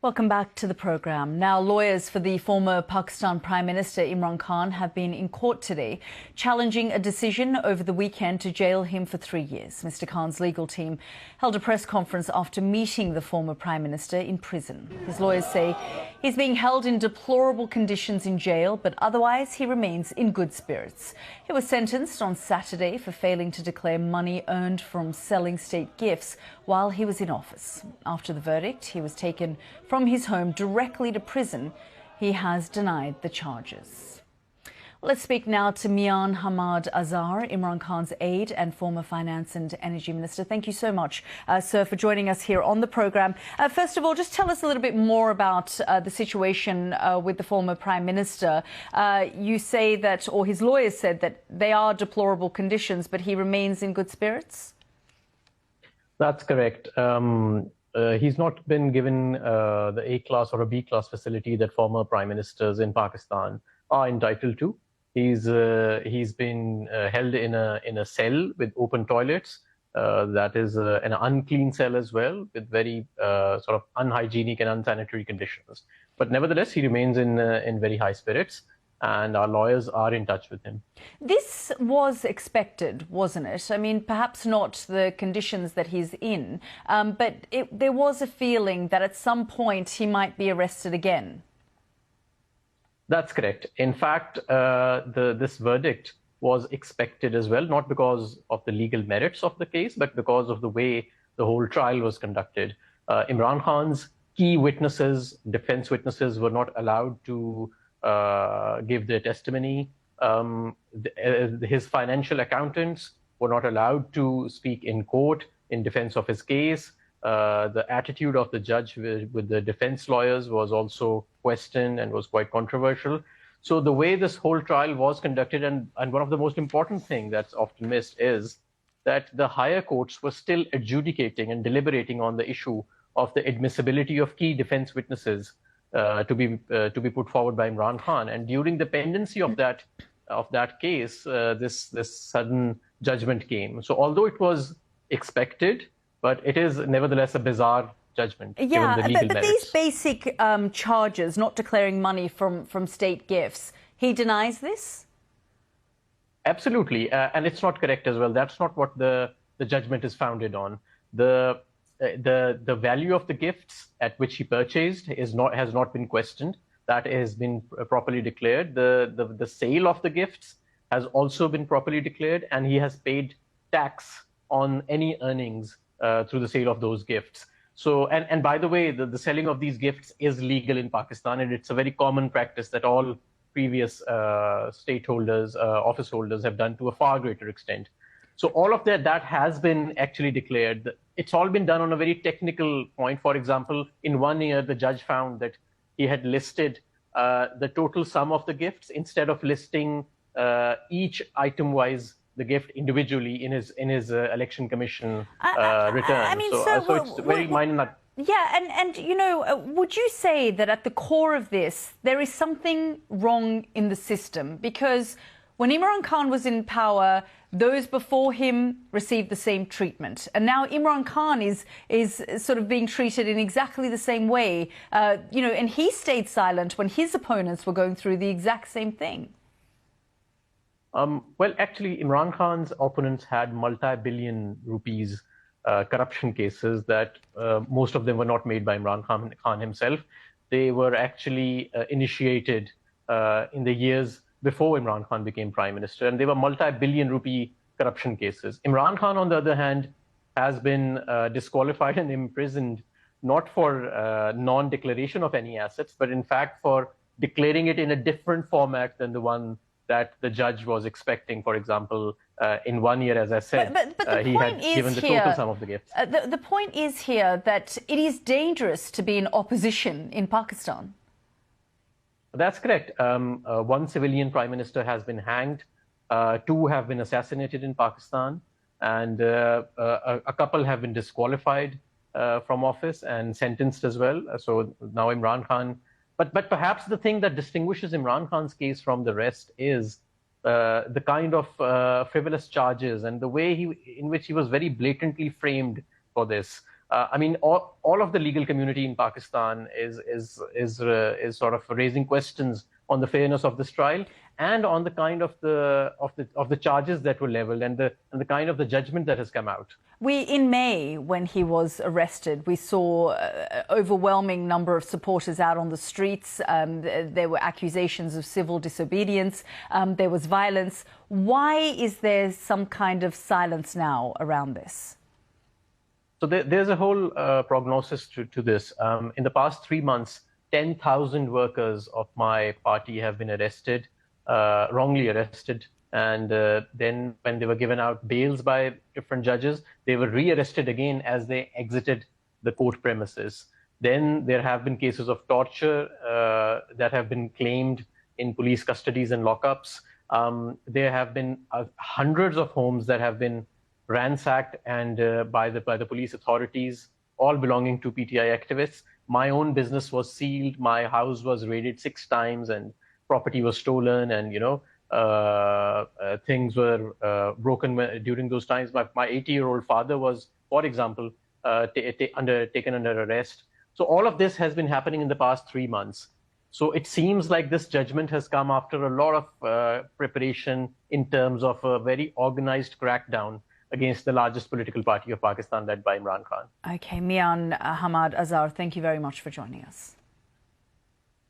Welcome back to the programme. Now, lawyers for the former Pakistan Prime Minister Imran Khan have been in court today, challenging a decision over the weekend to jail him for 3 years. Mr Khan's legal team held a press conference after meeting the former Prime Minister in prison. His lawyers say he's being held in deplorable conditions in jail, but otherwise he remains in good spirits. He was sentenced on Saturday for failing to declare money earned from selling state gifts while he was in office. After the verdict, he was taken from his home directly to prison. He has denied the charges. Let's speak now to Hamad Azhar, Imran Khan's aide and former Finance and Energy Minister. Thank you so much, sir, for joining us here on the programme. First of all, just tell us a little bit more about the situation with the former Prime Minister. You say that, or his lawyers said that they are deplorable conditions, but he remains in good spirits? That's correct. He's not been given the A-class or a B-class facility that former prime ministers in Pakistan are entitled to. He's been held in a cell with open toilets. That is an unclean cell as well, with very sort of unhygienic and unsanitary conditions. But nevertheless, he remains in very high spirits, and our lawyers are in touch with him. This was expected, wasn't it? I mean, perhaps not the conditions that he's in, but there was a feeling that at some point he might be arrested again. That's correct. In fact, this verdict was expected as well, not because of the legal merits of the case, but because of the way the whole trial was conducted. Imran Khan's key witnesses, defense witnesses, were not allowed to give their testimony. His financial accountants were not allowed to speak in court in defense of his case. The attitude of the judge with the defense lawyers was also questioned and was quite controversial. So the way this whole trial was conducted, and one of the most important things that's often missed, is that the higher courts were still adjudicating and deliberating on the issue of the admissibility of key defense witnesses to be put forward by Imran Khan. And during the pendency of that case, this sudden judgment came. So although it was expected, but it is nevertheless a bizarre judgment. Yeah, given the legal but these basic charges, not declaring money from state gifts, he denies this? Absolutely, and it's not correct as well. That's not what the judgment is founded on. The value of the gifts at which he purchased has not been questioned. That has been properly declared. The sale of the gifts has also been properly declared, and he has paid tax on any earnings through the sale of those gifts. So, and by the way, the selling of these gifts is legal in Pakistan, and it's a very common practice that all previous stakeholders, office holders have done to a far greater extent. So all of that has been actually declared. It's all been done on a very technical point. For example, in 1 year, the judge found that he had listed the total sum of the gifts instead of listing each item-wise the gift individually in his election commission return. I mean, so it's very minor. Yeah, and you know, would you say that at the core of this, there is something wrong in the system? Because when Imran Khan was in power, those before him received the same treatment. And now Imran Khan is sort of being treated in exactly the same way. You know, and he stayed silent when his opponents were going through the exact same thing. Well, actually, Imran Khan's opponents had multi-billion rupees corruption cases that most of them were not made by Imran Khan himself. They were actually initiated in the years before Imran Khan became Prime Minister, and they were multi-billion rupee corruption cases. Imran Khan, on the other hand, has been disqualified and imprisoned not for non-declaration of any assets, but in fact for declaring it in a different format than the one that the judge was expecting. For example, in 1 year, as I said, he had given the total sum of the gifts. The point is here that it is dangerous to be in opposition in Pakistan. That's correct. One civilian prime minister has been hanged. 2 have been assassinated in Pakistan. And a couple have been disqualified from office and sentenced as well. So now Imran Khan. But perhaps the thing that distinguishes Imran Khan's case from the rest is the kind of frivolous charges and the way in which he was very blatantly framed for this. I mean, all of the legal community in Pakistan is sort of raising questions on the fairness of this trial and on the kind of the charges that were leveled and the kind of the judgment that has come out. In May, when he was arrested, we saw an overwhelming number of supporters out on the streets. There were accusations of civil disobedience. There was violence. Why is there some kind of silence now around this? So there's a whole prognosis to this. In the past 3 months, 10,000 workers of my party have been arrested, wrongly arrested. And then when they were given out bails by different judges, they were re-arrested again as they exited the court premises. Then there have been cases of torture that have been claimed in police custodies and lockups. There have been hundreds of homes that have been ransacked and by the police authorities, all belonging to PTI activists. My own business was sealed. My house was raided 6 times and property was stolen, and things were broken during those times. My 80-year-old father was, for example, taken under arrest. So all of this has been happening in the past 3 months. So it seems like this judgment has come after a lot of preparation in terms of a very organized crackdown against the largest political party of Pakistan, led by Imran Khan. Okay, Mian Hamad Azhar, thank you very much for joining us.